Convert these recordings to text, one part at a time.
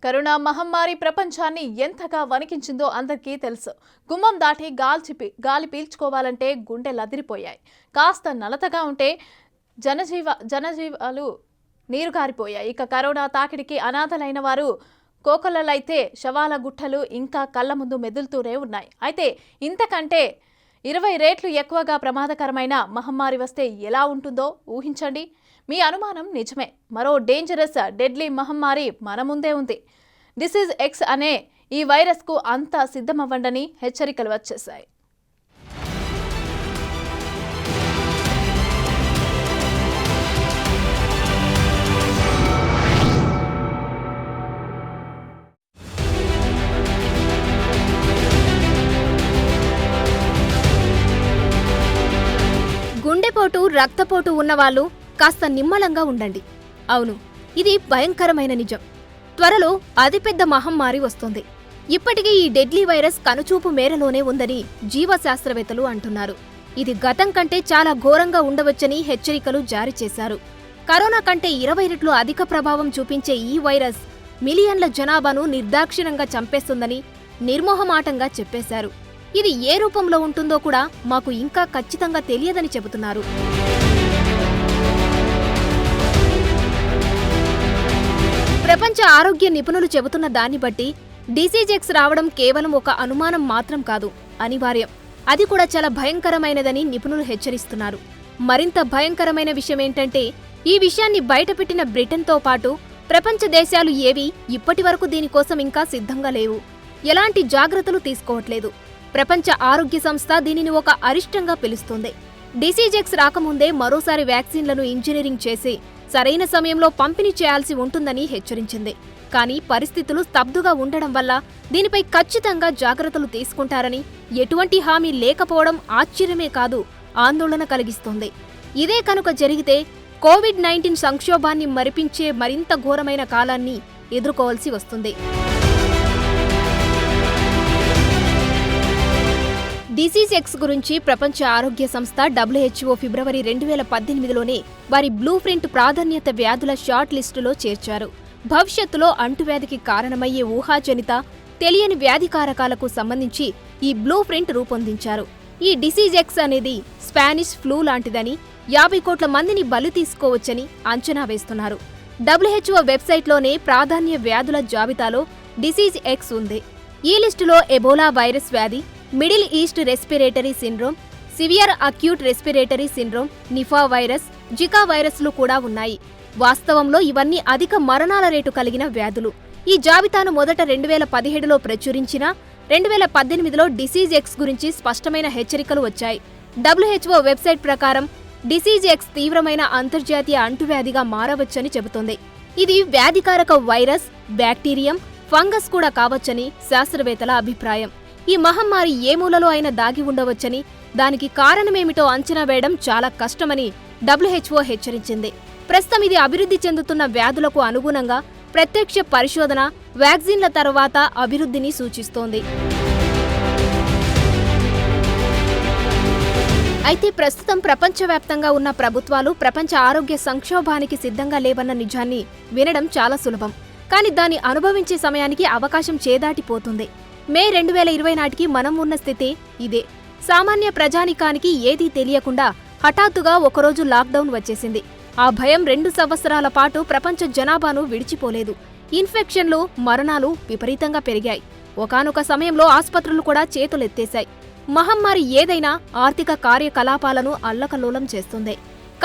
Corona మహమ్మారి ప్రపంచాన్ని ఎంతగా వణికించిందో అందరికీ తెలుసు. గుమ్మం దాటి గాలి పీల్చుకోవాలంటే గుండెలదిరిపోయాయి. కాస్త నలతగా ఉంటే జనజీవాలు నీరుగారిపోయాయి. ఇక కరోనా తాకిడికి అనాథలైన వారు కోకొల్లలైతే శవాల గుట్టలు ఇంకా కళ్ళ ముందు మెదులుతూనే ఉన్నాయి. అయితే ఇంతకంటే 20 రెట్లు ఎక్కువగా ప్రమాదకరమైన మహమ్మారి వస్తే ఎలా ఉంటుందో ఊహించండి. మీ అనుమానం నిజమే. మరో డేంజరస్ డెడ్లీ మహమ్మారి మన ముందే ఉంది. డిసీజ్ ఎక్స్ అనే ఈ వైరస్కు అంతా సిద్ధమవ్వండని హెచ్చరికలు వచ్చేశాయి. గుండెపోటు రక్తపోటు ఉన్నవాళ్లు కాస్త నిమ్మలంగా ఉండండి. అవును, ఇది భయంకరమైన నిజం. త్వరలో అతిపెద్ద మహమ్మారి వస్తుంది. ఇప్పటికీ ఈ డెడ్లీ వైరస్ కనుచూపు మేరలోనే ఉందని జీవశాస్త్రవేత్తలు అంటున్నారు. ఇది గతం కంటే చాలా ఘోరంగా ఉండవచ్చని హెచ్చరికలు జారీ చేశారు. కరోనా కంటే 20 రెట్లు అధిక ప్రభావం చూపించే ఈ వైరస్ మిలియన్ల జనాభాను నిర్దాక్షిణ్యంగా చంపేస్తుందని నిర్మోహమాటంగా చెప్పేశారు. ఇది ఏ రూపంలో ఉంటుందో కూడా మాకు ఇంకా ఖచ్చితంగా తెలియదని చెబుతున్నారు. ప్రపంచ ఆరోగ్య నిపుణులు చెబుతున్న దాన్ని బట్టి డిసీజ్ ఎక్స్ రావడం కేవలం ఒక అనుమానం మాత్రం కాదు, అనివార్యం. అది కూడా చాలా భయంకరమైనదని నిపుణులు హెచ్చరిస్తున్నారు. మరింత భయంకరమైన విషయమేంటంటే, ఈ విషయాన్ని బయటపెట్టిన బ్రిటన్తో పాటు ప్రపంచ దేశాలు ఏవీ ఇప్పటివరకు దీనికోసం ఇంకా సిద్ధంగా లేవు. ఎలాంటి జాగ్రత్తలు తీసుకోవట్లేదు. ప్రపంచ ఆరోగ్య సంస్థ దీనిని ఒక అరిష్టంగా పిలుస్తుంది. డిసీజ్ ఎక్స్ రాకముందే మరోసారి వ్యాక్సిన్లను ఇంజనీరింగ్ చేసి సరైన సమయంలో పంపిణీ చేయాల్సి ఉంటుందని హెచ్చరించింది. కానీ పరిస్థితులు స్తబ్దుగా ఉండడం వల్ల దీనిపై ఖచ్చితంగా జాగ్రత్తలు తీసుకుంటారని ఎటువంటి హామీ లేకపోవడం ఆశ్చర్యమే కాదు, ఆందోళన కలిగిస్తోంది. ఇదే కనుక జరిగితే కోవిడ్-19 సంక్షోభాన్ని మరిపించే మరింత ఘోరమైన కాలాన్ని ఎదుర్కోవాల్సి వస్తుంది. డిసీజ్ ఎక్స్ గురించి ప్రపంచ ఆరోగ్య సంస్థ WHO ఫిబ్రవరి 2018లోనే వారి బ్లూ ప్రింట్ ప్రాధాన్యత వ్యాధుల షార్ట్ లిస్టులో చేర్చారు. భవిష్యత్తులో అంటువ్యాధికి కారణమయ్యే ఊహాజనిత తెలియని వ్యాధి కారకాలకు సంబంధించి ఈ బ్లూ ప్రింట్ రూపొందించారు. ఈ డిసీజ్ ఎక్స్ అనేది స్పానిష్ ఫ్లూ లాంటిదని, 50 కోట్ల మందిని బలి తీసుకోవచ్చని అంచనా వేస్తున్నారు. WHO వెబ్సైట్లోనే ప్రాధాన్య వ్యాధుల జాబితాలో డిసీజ్ ఎక్స్ ఉంది. ఈ లిస్టులో ఎబోలా వైరస్ వ్యాధి, middle east respiratory syndrome, severe acute respiratory syndrome, Nipah virus, Zika వైరస్లు కూడా ఉన్నాయి. వాస్తవంలో ఇవన్నీ అధిక మరణాల రేటు కలిగిన వ్యాధులు. ఈ జాబితాను మొదట 2017లో ప్రచురించినా 2018లో డిసీజ్ ఎక్స్ గురించి స్పష్టమైన హెచ్చరికలు వచ్చాయి. WHO వెబ్సైట్ ప్రకారం డిసీజ్ ఎక్స్ తీవ్రమైన అంతర్జాతీయ అంటువ్యాధిగా మారవచ్చని చెబుతోంది. ఇది వ్యాధికారక వైరస్, బ్యాక్టీరియం, ఫంగస్ కూడా కావచ్చని శాస్త్రవేత్తల అభిప్రాయం. ఈ మహమ్మారి ఏ మూలలో అయినా దాగి ఉండవచ్చని, దానికి కారణమేమిటో అంచనా వేయడం చాలా కష్టమని WHO హెచ్చరించింది. ప్రస్తుతం ఇది అభివృద్ధి చెందుతున్న వ్యాధులకు అనుగుణంగా ప్రత్యక్ష పరిశోధన, వ్యాక్సిన్ల తర్వాత అభివృద్ధిని సూచిస్తోంది. అయితే ప్రస్తుతం ప్రపంచవ్యాప్తంగా ఉన్న ప్రభుత్వాలు ప్రపంచ ఆరోగ్య సంక్షోభానికి సిద్ధంగా లేవన్న నిజాన్ని వినడం చాలా సులభం. కానీ దాన్ని అనుభవించే సమయానికి అవకాశం చేదాటిపోతుంది. మే 2020 నాటికి మనం ఉన్న స్థితి ఇదే. సామాన్య ప్రజానికానికి ఏదీ తెలియకుండా హఠాత్తుగా ఒకరోజు లాక్డౌన్ వచ్చేసింది. ఆ భయం 2 సంవత్సరాల పాటు ప్రపంచ జనాభాను విడిచిపోలేదు. ఇన్ఫెక్షన్లు, మరణాలు విపరీతంగా పెరిగాయి. ఒకానొక సమయంలో ఆస్పత్రులు కూడా చేతులెత్తేశాయి. మహమ్మారి ఏదైనా ఆర్థిక కార్యకలాపాలను అల్లకల్లోలం చేస్తుంది.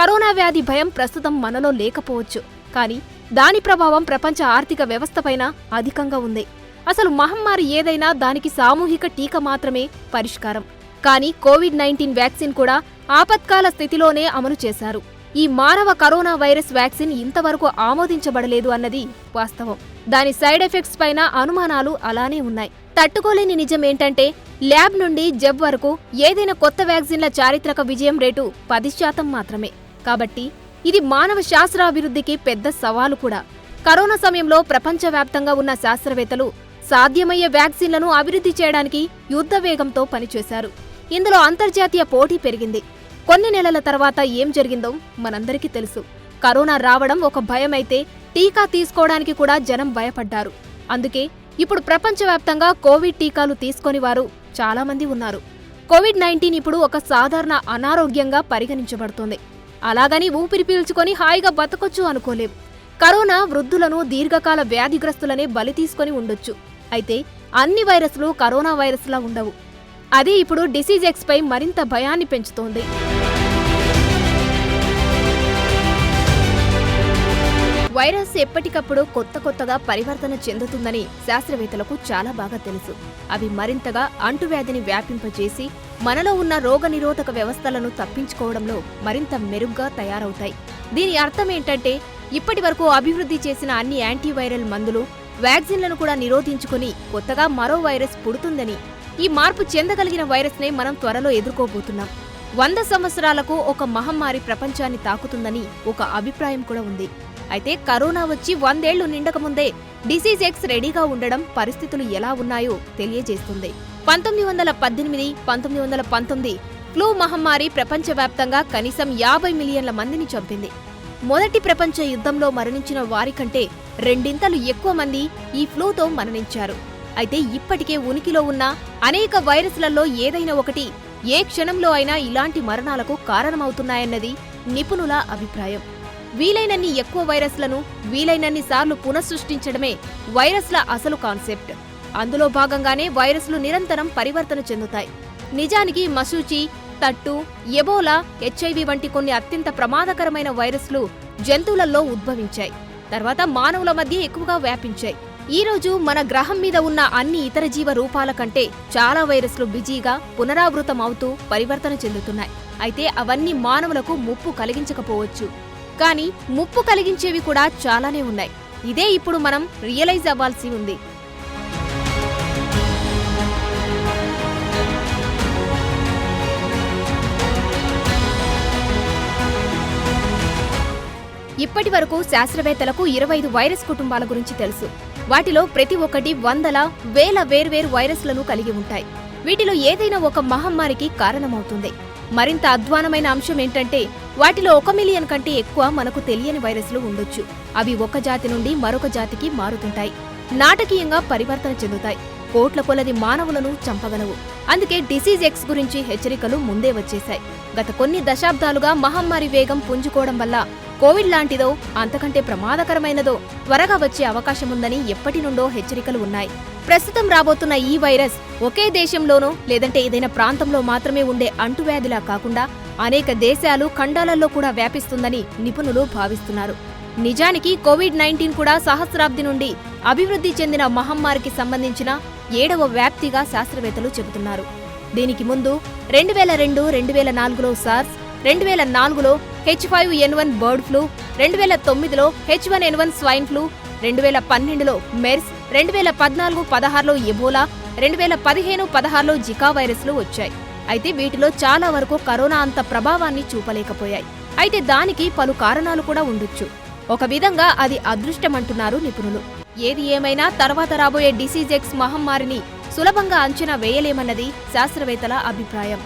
కరోనా వ్యాధి భయం ప్రస్తుతం మనలో లేకపోవచ్చు, కానీ దాని ప్రభావం ప్రపంచ ఆర్థిక వ్యవస్థపైన అధికంగా ఉంది. అసలు మహమ్మారి ఏదైనా దానికి సామూహిక టీకా మాత్రమే పరిష్కారం. కానీ కోవిడ్-19 వ్యాక్సిన్ కూడా ఆపత్కాల స్థితిలోనే అమలు చేశారు. ఈ మానవ కరోనా వైరస్ వ్యాక్సిన్ ఇంతవరకు ఆమోదించబడలేదు అన్నది వాస్తవం. దాని సైడ్ ఎఫెక్ట్స్ పైన అనుమానాలు అలానే ఉన్నాయి. తట్టుకోలేని నిజమేంటంటే, ల్యాబ్ నుండి జబ్ వరకు ఏదైనా కొత్త వ్యాక్సిన్ల చారిత్రక విజయం రేటు 10% మాత్రమే. కాబట్టి ఇది మానవ శాస్త్రాభివృద్ధికి పెద్ద సవాలు కూడా. కరోనా సమయంలో ప్రపంచవ్యాప్తంగా ఉన్న శాస్త్రవేత్తలు సాధ్యమయ్యే వ్యాక్సిన్లను అభివృద్ధి చేయడానికి యుద్ధవేగంతో పనిచేశారు. ఇందులో అంతర్జాతీయ పోటీ పెరిగింది. కొన్ని నెలల తర్వాత ఏం జరిగిందో మనందరికీ తెలుసు. కరోనా రావడం ఒక భయమైతే టీకా తీసుకోవడానికి కూడా జనం భయపడ్డారు. అందుకే ఇప్పుడు ప్రపంచవ్యాప్తంగా కోవిడ్ టీకాలు తీసుకొని వారు చాలామంది ఉన్నారు. కోవిడ్-19 ఇప్పుడు ఒక సాధారణ అనారోగ్యంగా పరిగణించబడుతోంది. అలాగని ఊపిరి పీల్చుకొని హాయిగా బతకొచ్చు అనుకోలేం. కరోనా వృద్ధులను, దీర్ఘకాల వ్యాధిగ్రస్తులనే బలి తీసుకొని ఉండొచ్చు. అయితే అన్ని వైరస్లు కరోనా వైరస్లా ఉండవు. అదే ఇప్పుడు డిసీజ్ ఎక్స్ పై మరింత భయాన్ని పెంచుతోంది. వైరస్ ఎప్పటికప్పుడు కొత్తగా పరివర్తన చెందుతుందని శాస్త్రవేత్తలకు చాలా బాగా తెలుసు. అవి మరింతగా అంటువ్యాధిని వ్యాపింపజేసి మనలో ఉన్న రోగనిరోధక వ్యవస్థలను తప్పించుకోవడంలో మరింత మెరుగ్గా తయారవుతాయి. దీని అర్థమేంటంటే ఇప్పటి వరకు అభివృద్ధి చేసిన అన్ని యాంటీవైరల్ మందులు, వ్యాక్సిన్లను కూడా నిరోధించుకుని కొత్తగా మరో వైరస్ పుడుతుందని, ఈ మార్పు చెందగలిగిన వైరస్నే మనం త్వరలో ఎదుర్కోబోతున్నాం. 100 సంవత్సరాలకు ఒక మహమ్మారి ప్రపంచాన్ని తాకుతుందని ఒక అభిప్రాయం కూడా ఉంది. అయితే కరోనా వచ్చి 100 ఏళ్లు నిండకముందే డిసీజ్ ఎక్స్ రెడీగా ఉండడం పరిస్థితులు ఎలా ఉన్నాయో తెలియజేస్తుంది. 1918, 1919 ఫ్లూ మహమ్మారి ప్రపంచవ్యాప్తంగా కనీసం 50 మిలియన్ల మందిని చంపింది. మొదటి ప్రపంచ యుద్ధంలో మరణించిన వారికంటే 2 ఎక్కువ మంది ఈ ఫ్లూతో మరణించారు. అయితే ఇప్పటికే ఉనికిలో ఉన్న అనేక వైరస్లలో ఏదైనా ఒకటి ఏ క్షణంలో అయినా ఇలాంటి మరణాలకు కారణమవుతున్నాయన్నది నిపుణుల అభిప్రాయం. వీలైనన్ని ఎక్కువ వైరస్లను వీలైనన్ని సార్లు పునఃసృష్టించడమే వైరస్ల అసలు కాన్సెప్ట్. అందులో భాగంగానే వైరస్లు నిరంతరం పరివర్తన చెందుతాయి. నిజానికి మశూచి, తట్టు, ఎబోలా, HIV వంటి కొన్ని అత్యంత ప్రమాదకరమైన వైరస్లు జంతువులలో ఉద్భవించాయి. తర్వాత మానవుల మధ్య ఎక్కువగా వ్యాపించాయి. ఈ రోజు మన గ్రహం మీద ఉన్న అన్ని ఇతర జీవ రూపాల కంటే చాలా వైరస్లు బిజీగా పునరావృతం అవుతూ పరివర్తన చెందుతున్నాయి. అయితే అవన్నీ మానవులకు ముప్పు కలిగించకపోవచ్చు. కానీ ముప్పు కలిగించేవి కూడా చాలానే ఉన్నాయి. ఇదే ఇప్పుడు మనం రియలైజ్ అవ్వాల్సి ఉంది. ఇప్పటి వరకు శాస్త్రవేత్తలకు 25 వైరస్ కుటుంబాల గురించి తెలుసు. వాటిలో ప్రతి ఒక్కటి వందల, వేల వేర్వేరు వైరస్లను కలిగి ఉంటాయి. వీటిలో ఏదైనా ఒక మహమ్మారికి కారణమవుతుంది. మరింత అధ్వానమైన అంశం ఏంటంటే వాటిలో 1 మిలియన్ కంటే ఎక్కువ మనకు తెలియని వైరస్లు ఉండొచ్చు. అవి ఒక జాతి నుండి మరొక జాతికి మారుతుంటాయి. నాటకీయంగా పరివర్తన చెందుతాయి. కోట్ల కొలది మానవులను చంపగలవు. అందుకే డిసీజ్ ఎక్స్ గురించి హెచ్చరికలు ముందే వచ్చేశాయి. గత కొన్ని దశాబ్దాలుగా మహమ్మారి వేగం పుంజుకోవడం వల్ల కోవిడ్ లాంటిదో అంతకంటే ప్రమాదకరమైనదో త్వరగా వచ్చే అవకాశముందని ఎప్పటి నుండో హెచ్చరికలు ఉన్నాయి. ప్రస్తుతం రాబోతున్న ఈ వైరస్ ఒకే దేశంలోనో లేదంటే ఏదైనా ప్రాంతంలో మాత్రమే ఉండే అంటువ్యాధిలా కాకుండా అనేక దేశాలు, ఖండాలలో కూడా వ్యాపిస్తుందని నిపుణులు భావిస్తున్నారు. నిజానికి కోవిడ్-19 కూడా సహస్రాబ్ది నుండి అభివృద్ధి చెందిన మహమ్మారికి సంబంధించిన 7వ వ్యాప్తిగా శాస్త్రవేత్తలు చెబుతున్నారు. దీనికి ముందు 2002, 2004లో సార్స్, 2004లో H5N1 బర్డ్ ఫ్లూ, 2009లో H1N1 స్వైన్ ఫ్లూ, 2012లో మెర్స్, 2014-16లో ఎబోలా, 2015-16లో జికా వైరస్లు వచ్చాయి. అయితే వీటిలో చాలా వరకు కరోనా అంత ప్రభావాన్ని చూపలేకపోయాయి. అయితే దానికి పలు కారణాలు కూడా ఉండొచ్చు. ఒక విధంగా అది అదృష్టమంటున్నారు నిపుణులు. ఏది ఏమైనా తర్వాత రాబోయే డిసీజ్ ఎక్స్ మహమ్మారిని సులభంగా అంచనా వేయలేమన్నది శాస్త్రవేత్తల అభిప్రాయం.